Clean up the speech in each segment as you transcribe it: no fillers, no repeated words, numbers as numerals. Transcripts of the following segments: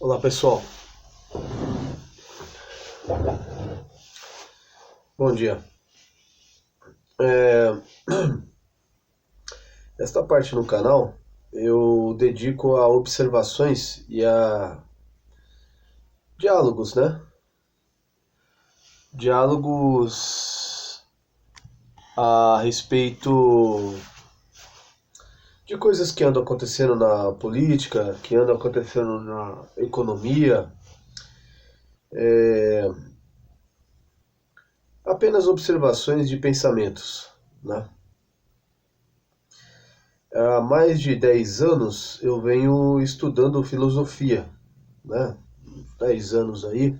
Olá pessoal, bom dia. É, Esta parte no canal eu dedico a observações e a diálogos, né? Diálogos a respeito de coisas que andam acontecendo na política, que andam acontecendo na economia, apenas observações de pensamentos, né? Há mais de 10 anos eu venho estudando filosofia, né? 10 anos aí.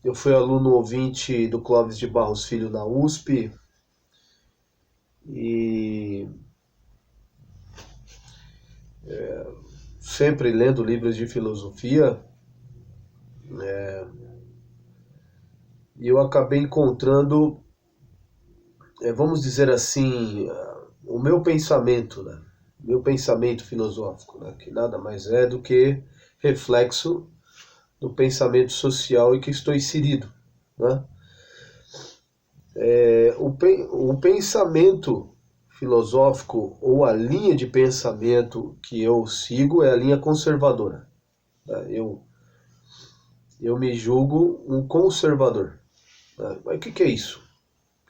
Eu fui aluno ouvinte do Clóvis de Barros Filho na USP e sempre lendo livros de filosofia. E eu acabei encontrando, vamos dizer assim, o meu pensamento, né? Meu pensamento filosófico, né? Que nada mais é do que reflexo do pensamento social em que estou inserido, né? O pensamento filosófico ou a linha de pensamento que eu sigo é a linha conservadora, né? Eu me julgo um conservador, né? Mas o que é isso?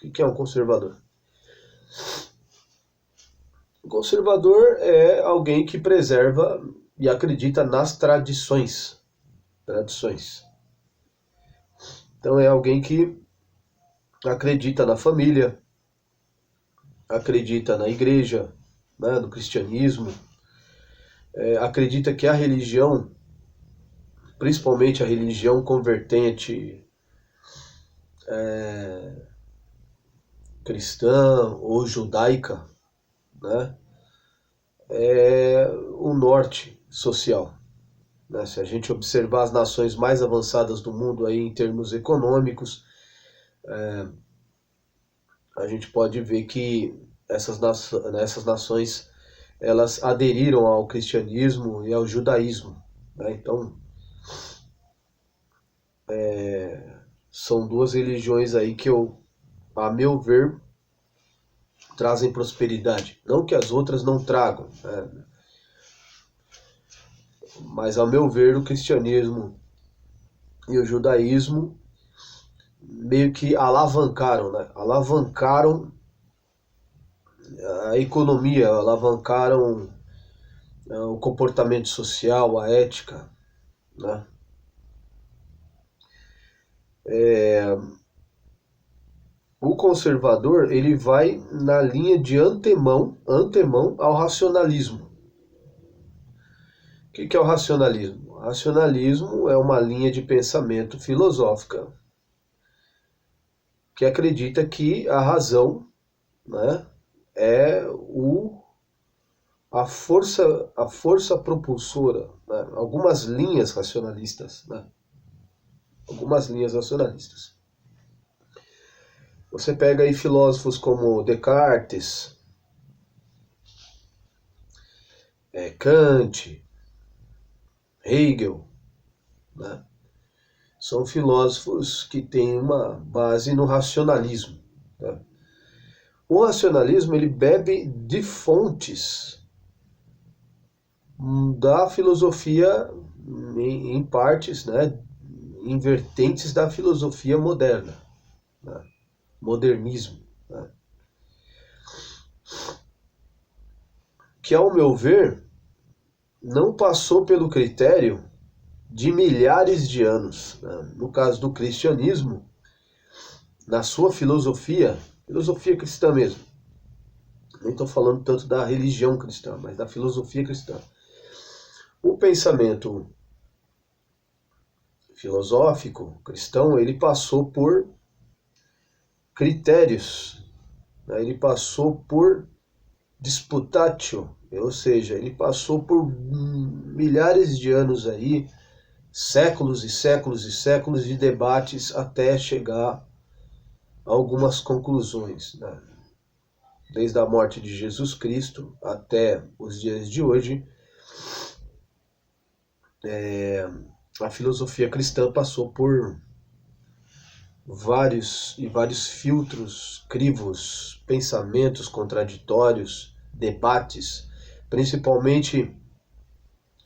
O que é um conservador? Um conservador é alguém que preserva e acredita nas tradições. Tradições. Então é alguém que acredita na família, acredita na igreja, né, no cristianismo, acredita que a religião, principalmente a religião convertente cristã ou judaica, né, é o norte social. Né? Se a gente observar as nações mais avançadas do mundo aí em termos econômicos, a gente pode ver que essas nações elas aderiram ao cristianismo e ao judaísmo. Né? Então, são duas religiões aí que, a meu ver, trazem prosperidade. Não que as outras não tragam, né? Mas, a meu ver, o cristianismo e o judaísmo meio que alavancaram, né? Alavancaram a economia, alavancaram o comportamento social, a ética, né? O conservador ele vai na linha de antemão ao racionalismo. O que é o racionalismo? O racionalismo é uma linha de pensamento filosófica que acredita que a razão, né, é a força propulsora, né? Algumas linhas racionalistas, né? Algumas linhas racionalistas. Você pega aí filósofos como Descartes, Kant, Hegel, né? São filósofos que têm uma base no racionalismo. Né? O racionalismo ele bebe de fontes da filosofia, em partes, né, em vertentes da filosofia moderna, né? Modernismo, né? Que, ao meu ver, não passou pelo critério de milhares de anos. Né? No caso do cristianismo, na sua filosofia, filosofia cristã mesmo, nem estou falando tanto da religião cristã, mas da filosofia cristã. O pensamento filosófico cristão, ele passou por critérios, né? Ele passou por disputatio, ou seja, ele passou por milhares de anos aí, séculos e séculos e séculos de debates até chegar a algumas conclusões, né? Desde a morte de Jesus Cristo até os dias de hoje, a filosofia cristã passou por vários filtros, crivos, pensamentos contraditórios, debates, principalmente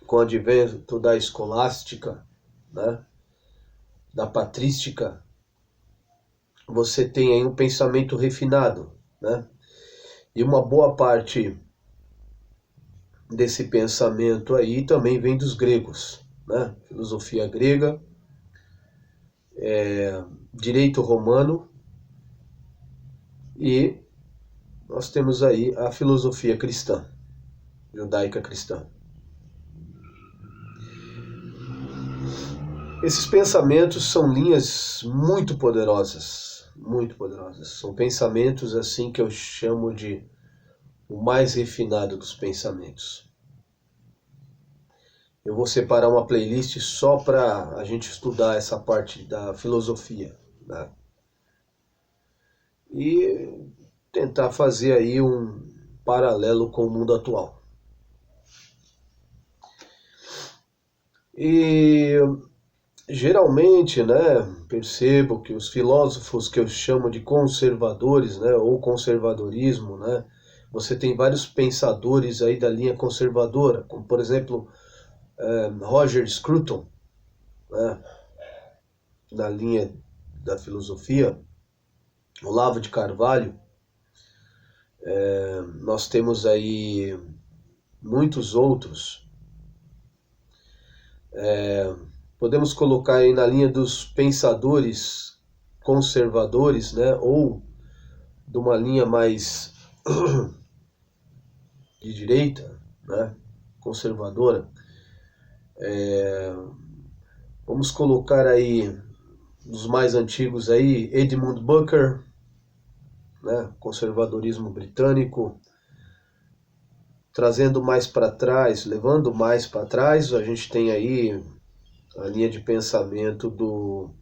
com o advento da escolástica, né, da patrística. Você tem aí um pensamento refinado, né? E uma boa parte desse pensamento aí também vem dos gregos, né? Filosofia grega, direito romano, e nós temos aí a filosofia cristã, judaica cristã. Esses pensamentos são linhas muito poderosas, muito poderosas. São pensamentos assim que eu chamo de o mais refinado dos pensamentos. Eu vou separar uma playlist só para a gente estudar essa parte da filosofia, né? E tentar fazer aí um paralelo com o mundo atual. E geralmente, né, percebo que os filósofos que eu chamo de conservadores, né, ou conservadorismo, né, você tem vários pensadores aí da linha conservadora, como por exemplo Roger Scruton, né, na linha da filosofia, Olavo de Carvalho. Nós temos aí muitos outros. Podemos colocar aí na linha dos pensadores conservadores, né, ou de uma linha mais de direita, né, conservadora. Vamos colocar aí dos mais antigos aí, Edmund Burke, né, conservadorismo britânico. Trazendo mais para trás, levando mais para trás, a gente tem aí a linha de pensamento do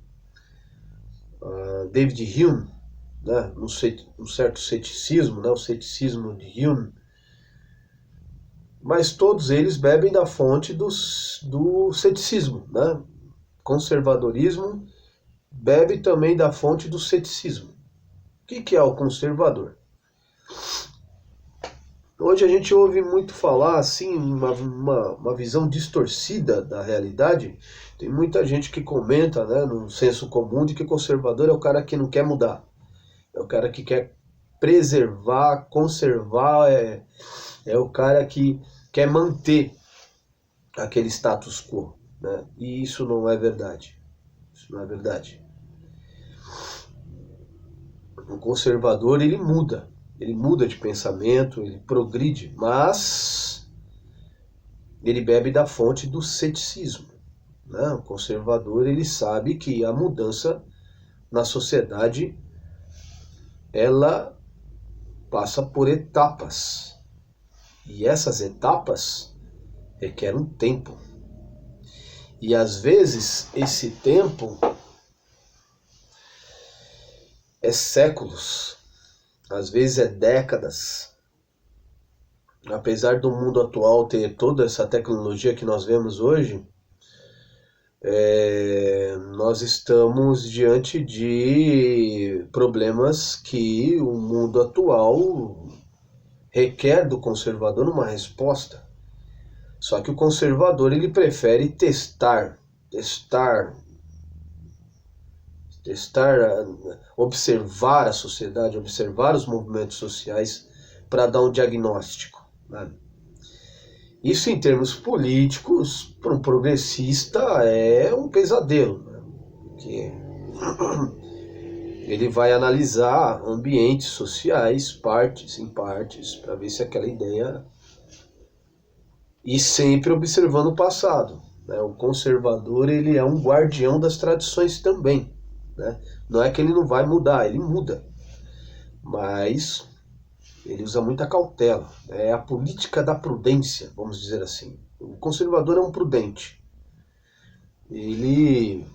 David Hume, né, um certo ceticismo, né, o ceticismo de Hume. Mas todos eles bebem da fonte do ceticismo, né? Conservadorismo bebe também da fonte do ceticismo. O que é o conservador? Hoje a gente ouve muito falar assim, uma visão distorcida da realidade. Tem muita gente que comenta, né, no senso comum, de que conservador é o cara que não quer mudar. É o cara que quer preservar, conservar, é o cara que quer manter aquele status quo, né? E isso não é verdade. Isso não é verdade. O conservador, ele muda de pensamento, ele progride, mas ele bebe da fonte do ceticismo, né? O conservador, ele sabe que a mudança na sociedade, ela passa por etapas, e essas etapas requerem um tempo. E às vezes esse tempo é séculos, às vezes é décadas. Apesar do mundo atual ter toda essa tecnologia que nós vemos hoje, nós estamos diante de problemas que o mundo atual requer do conservador uma resposta. Só que o conservador, ele prefere testar, observar a sociedade, observar os movimentos sociais para dar um diagnóstico, né? Isso em termos políticos, para um progressista é um pesadelo, né? Porque ele vai analisar ambientes sociais, partes em partes, para ver se aquela ideia... E sempre observando o passado, né? O conservador, ele é um guardião das tradições também, né? Não é que ele não vai mudar, ele muda, mas ele usa muita cautela. É a política da prudência, vamos dizer assim. O conservador é um prudente. Ele,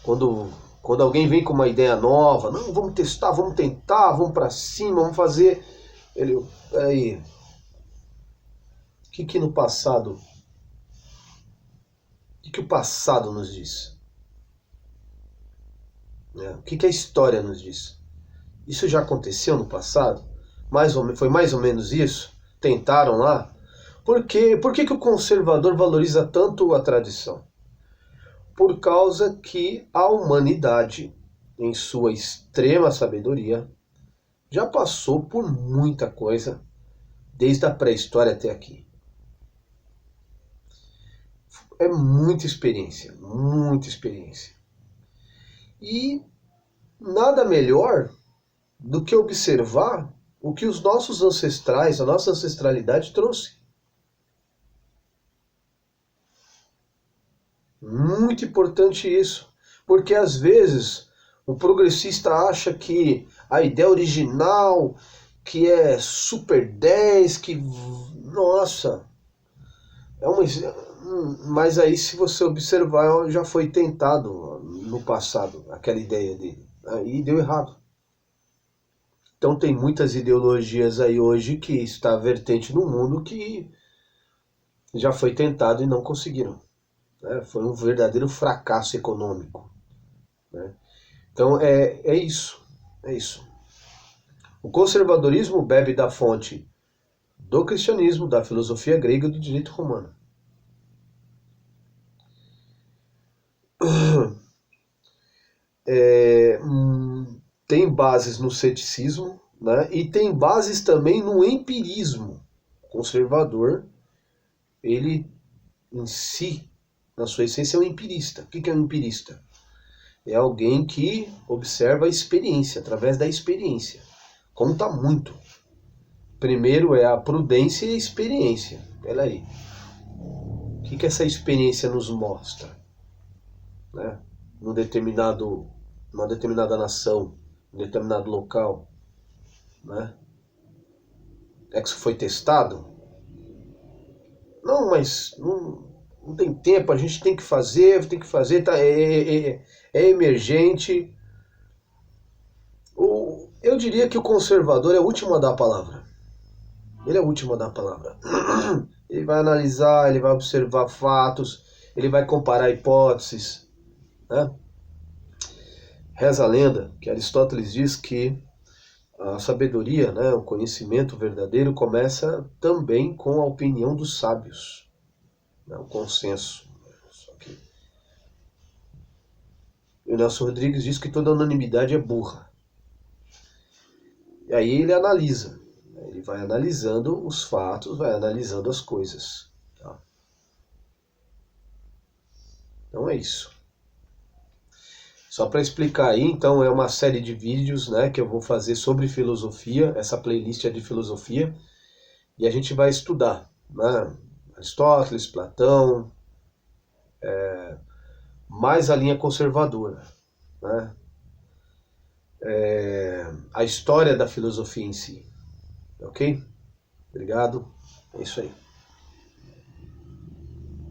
quando alguém vem com uma ideia nova, não, vamos testar, vamos tentar, vamos para cima, vamos fazer... Ele, peraí, o que no passado passado nos diz? O que a história nos diz? Isso já aconteceu no passado? Foi mais ou menos isso? Tentaram lá? Por que o conservador valoriza tanto a tradição? Por causa que a humanidade, em sua extrema sabedoria, já passou por muita coisa, desde a pré-história até aqui. É muita experiência, muita experiência. E nada melhor do que observar o que os nossos ancestrais, a nossa ancestralidade trouxe. Muito importante isso, porque às vezes o progressista acha que a ideia original, que é Super 10, que nossa, mas aí se você observar já foi tentado no passado aquela ideia dele, aí deu errado. Então tem muitas ideologias aí hoje que está vertente no mundo que já foi tentado e não conseguiram. Foi um verdadeiro fracasso econômico. Né? Então é isso. É isso. O conservadorismo bebe da fonte do cristianismo, da filosofia grega e do direito romano. Tem bases no ceticismo, né? E tem bases também no empirismo. O conservador, ele em si, na sua essência, é um empirista. O que é um empirista? É alguém que observa a experiência, através da experiência. Conta muito. Primeiro é a prudência e a experiência. Olha aí. O que essa experiência nos mostra? Né? Numa determinada nação, num determinado local. Né? É que isso foi testado? Não, mas não tem tempo, a gente tem que fazer, tá, é emergente. Eu diria que o conservador é o último a dar a palavra. Ele é o último a dar a palavra. Ele vai analisar, ele vai observar fatos, ele vai comparar hipóteses. Né? Reza a lenda que Aristóteles diz que a sabedoria, né, o conhecimento verdadeiro, começa também com a opinião dos sábios. Né, o consenso. E o Nelson Rodrigues diz que toda unanimidade é burra. E aí ele analisa. Ele vai analisando os fatos, vai analisando as coisas. Tá? Então é isso. Só para explicar aí, então é uma série de vídeos, né, que eu vou fazer sobre filosofia. Essa playlist é de filosofia. E a gente vai estudar, né, Aristóteles, Platão, mais a linha conservadora. Né, a história da filosofia em si. Ok? Obrigado. É isso aí.